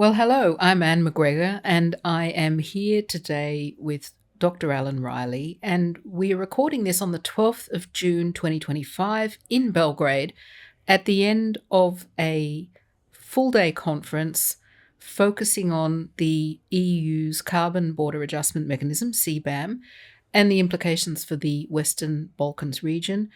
Well, hello, I'm Anne McGregor, and I am here today with Dr. Alan Riley, and we are recording this on the 12th of June 2025 in Belgrade at the end of a full-day conference focusing on the EU's Carbon Border Adjustment Mechanism, CBAM, and the implications for the Western Balkans region.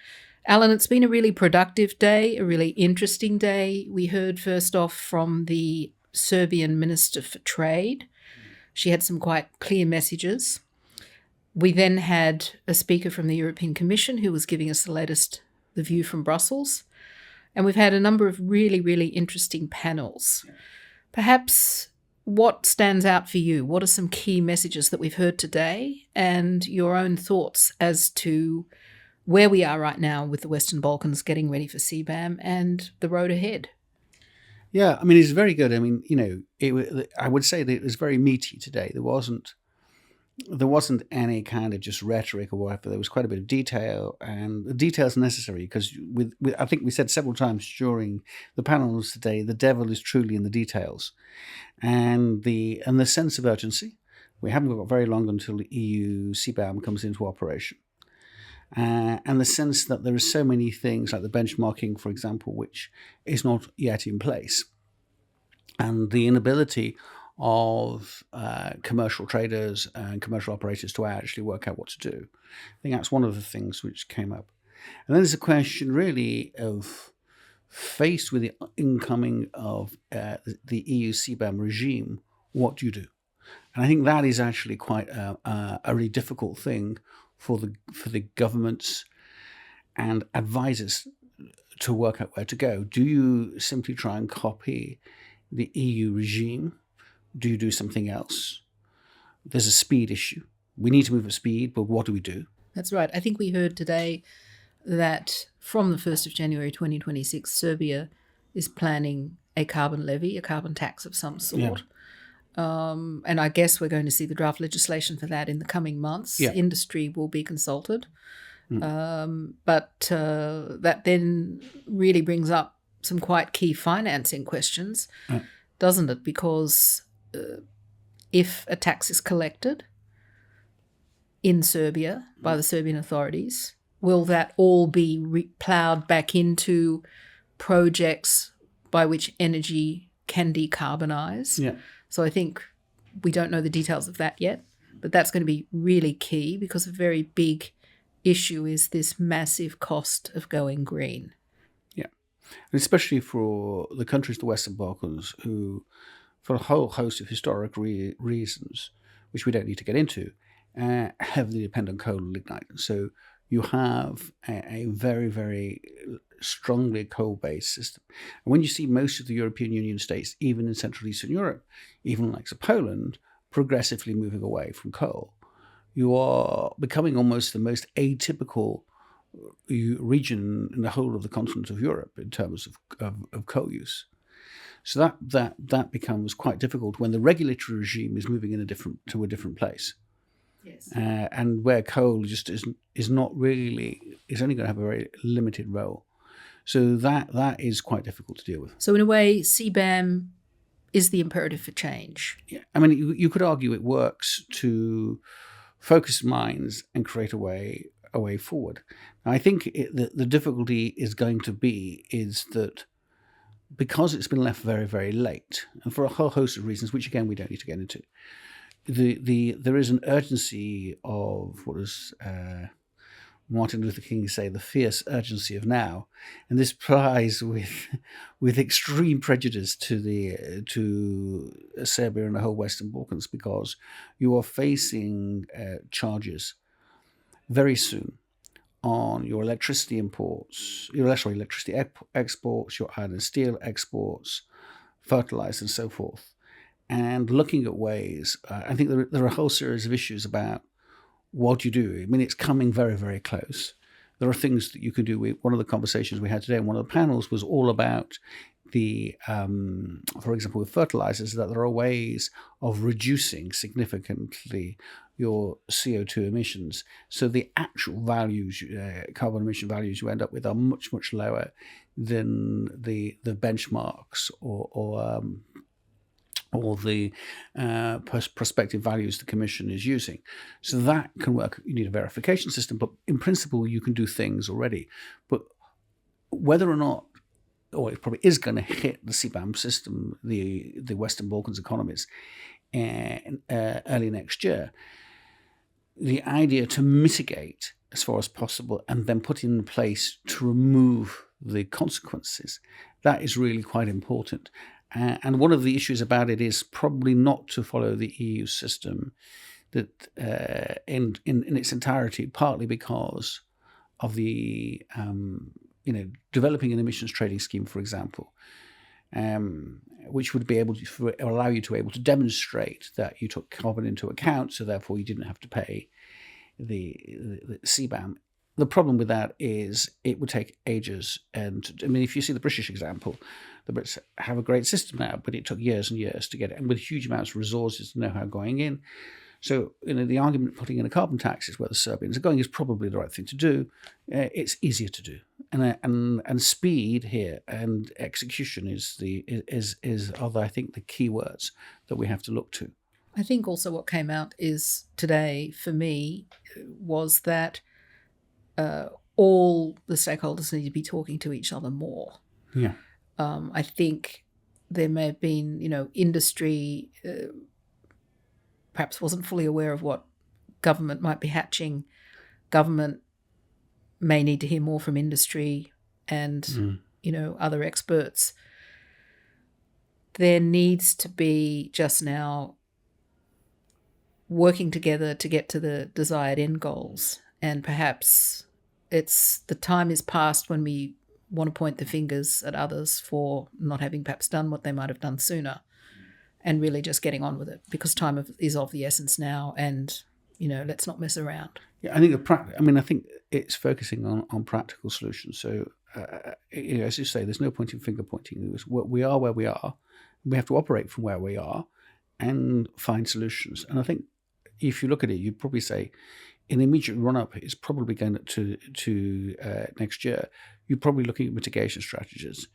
Alan, it's been a really productive day, a really interesting day. We heard first off from the Serbian Minister for Trade. She had some quite clear messages. We then had a speaker from the European Commission who was giving us the view from Brussels. And we've had a number of really, really interesting panels. Perhaps what stands out for you? What are some key messages that we've heard today and your own thoughts as to where we are right now with the Western Balkans getting ready for CBAM and the road ahead? Yeah, I mean, it's very good. I mean, I would say that it was very meaty today. There wasn't any kind of just rhetoric or whatever. There was quite a bit of detail, and the details are necessary because I think we said several times during the panels today, the devil is truly in the details, and the sense of urgency. We haven't got very long until the EU CBAM comes into operation. And the sense that there are so many things like the benchmarking, for example, which is not yet in place. And the inability of commercial traders and commercial operators to actually work out what to do. I think that's one of the things which came up. And then there's a question really of, faced with the incoming of the EU CBAM regime, what do you do? And I think that is actually quite a really difficult thing for the governments and advisors to work out where to go. Do you simply try and copy the EU regime? Do you do something else? There's a speed issue. We need to move at speed, but what do we do? That's right. I think we heard today that from the 1st of January 2026, Serbia is planning a carbon levy, a carbon tax of some sort. Yeah. And I guess we're going to see the draft legislation for that in the coming months. Yeah. Industry will be consulted. But that then really brings up some quite key financing questions, doesn't it? Because if a tax is collected in Serbia by the Serbian authorities, will that all be ploughed back into projects by which energy can decarbonise? Yeah. So I think we don't know the details of that yet, but that's going to be really key because a very big issue is this massive cost of going green. Yeah, and especially for the countries, the Western Balkans, who, for a whole host of historic reasons, which we don't need to get into, heavily depend on coal and lignite. So you have a very, very strongly coal-based system. And when you see most of the European Union states, even in Central Eastern Europe, even like Poland, progressively moving away from coal, you are becoming almost the most atypical region in the whole of the continent of Europe in terms of coal use. So that becomes quite difficult when the regulatory regime is moving to a different place. Yes. And where coal just is not really, is only going to have a very limited role. So that is quite difficult to deal with. So in a way, CBAM is the imperative for change. Yeah, I mean, you could argue it works to focus minds and create a way forward. Now, I think the difficulty is going to be is that because it's been left very, very late, and for a whole host of reasons, which again we don't need to get into, there is an urgency of what is Martin Luther King say, the fierce urgency of now, and this applies with extreme prejudice to Serbia and the whole Western Balkans, because you are facing charges very soon on your electricity imports, your electricity exports, your iron and steel exports, fertilizer, and so forth, and looking at ways. I think there are a whole series of issues about what you do. I mean, it's coming very, very close. There are things that you can do. One of the conversations we had today in one of the panels was all about for example, with fertilizers, that there are ways of reducing significantly your CO2 emissions. So the actual values, carbon emission values you end up with are much, much lower than the benchmarks or or the prospective values the Commission is using. So that can work. You need a verification system, but in principle, you can do things already. But whether or not, or it probably is going to hit the CBAM system, the Western Balkans economies, early next year, the idea to mitigate as far as possible and then put in place to remove the consequences, that is really quite important. And one of the issues about it is probably not to follow the EU system that in its entirety, partly because of the developing an emissions trading scheme, for example, which would be able to allow you to able to demonstrate that you took carbon into account, so therefore you didn't have to pay the CBAM. The problem with that is it would take ages. And I mean, if you see the British example, the Brits have a great system now, but it took years and years to get it, and with huge amounts of resources and know-how going in. So, the argument of putting in a carbon tax is where the Serbians are going is probably the right thing to do. It's easier to do, and speed here and execution are I think the key words that we have to look to. I think also what came out is today for me was that all the stakeholders need to be talking to each other more. Yeah. I think there may have been, industry perhaps wasn't fully aware of what government might be hatching. Government may need to hear more from industry and, other experts. There needs to be just now working together to get to the desired end goals. And perhaps the time is past when we want to point the fingers at others for not having perhaps done what they might have done sooner, and really just getting on with it, because time is of the essence now, and let's not mess around. Yeah, I think I think it's focusing on practical solutions. So as you say, there's no point in finger pointing. We are where we are. We have to operate from where we are and find solutions. And I think if you look at it, you'd probably say, in the immediate run-up, it's probably going to next year, you're probably looking at mitigation strategies.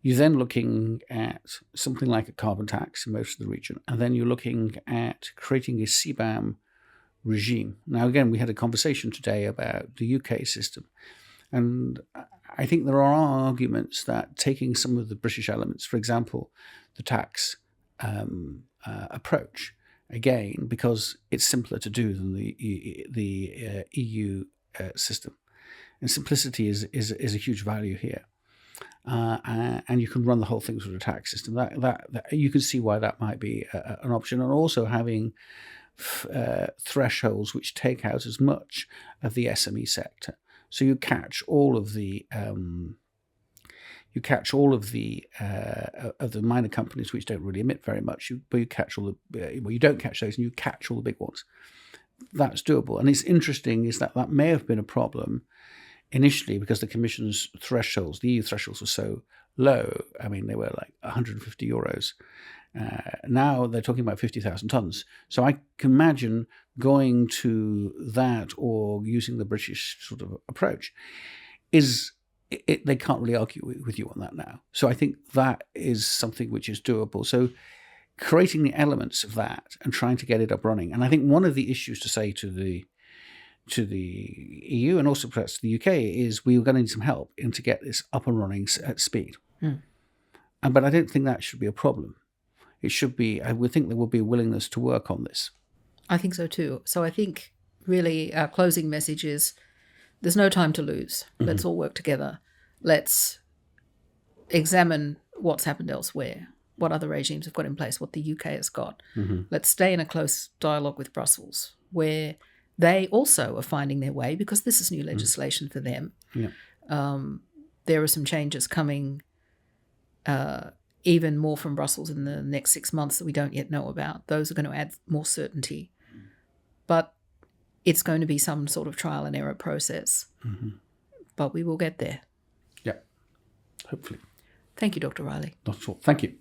You're then looking at something like a carbon tax in most of the region, and then you're looking at creating a CBAM regime. Now, again, we had a conversation today about the UK system, and I think there are arguments that taking some of the British elements, for example, the tax approach, again, because it's simpler to do than the EU system. And simplicity is a huge value here. And you can run the whole thing through the tax system. That you can see why that might be an option. And also having thresholds which take out as much of the SME sector. So you catch all of the minor companies which don't really emit very much, but you catch all you don't catch those, and you catch all the big ones. That's doable. And it's interesting is that may have been a problem initially because the Commission's thresholds, the EU thresholds, were so low. I mean, they were like 150 euros. Now they're talking about 50,000 tons. So I can imagine going to that or using the British sort of approach they can't really argue with you on that now. So I think that is something which is doable. So creating the elements of that and trying to get it up running. And I think one of the issues to say to the EU and also perhaps to the UK is we were going to need some help to get this up and running at speed. But I don't think that should be a problem. It should be, I would think there will be a willingness to work on this. I think so too. So I think really our closing message is there's no time to lose. Let's all work together. Let's examine what's happened elsewhere, what other regimes have got in place, what the UK has got. Let's stay in a close dialogue with Brussels, where they also are finding their way, because this is new legislation for them. There are some changes coming, even more from Brussels in the next 6 months that we don't yet know about. Those are going to add more certainty. But it's going to be some sort of trial and error process. But we will get there. Yeah, hopefully. Thank you, Dr. Riley. Not at all. Thank you.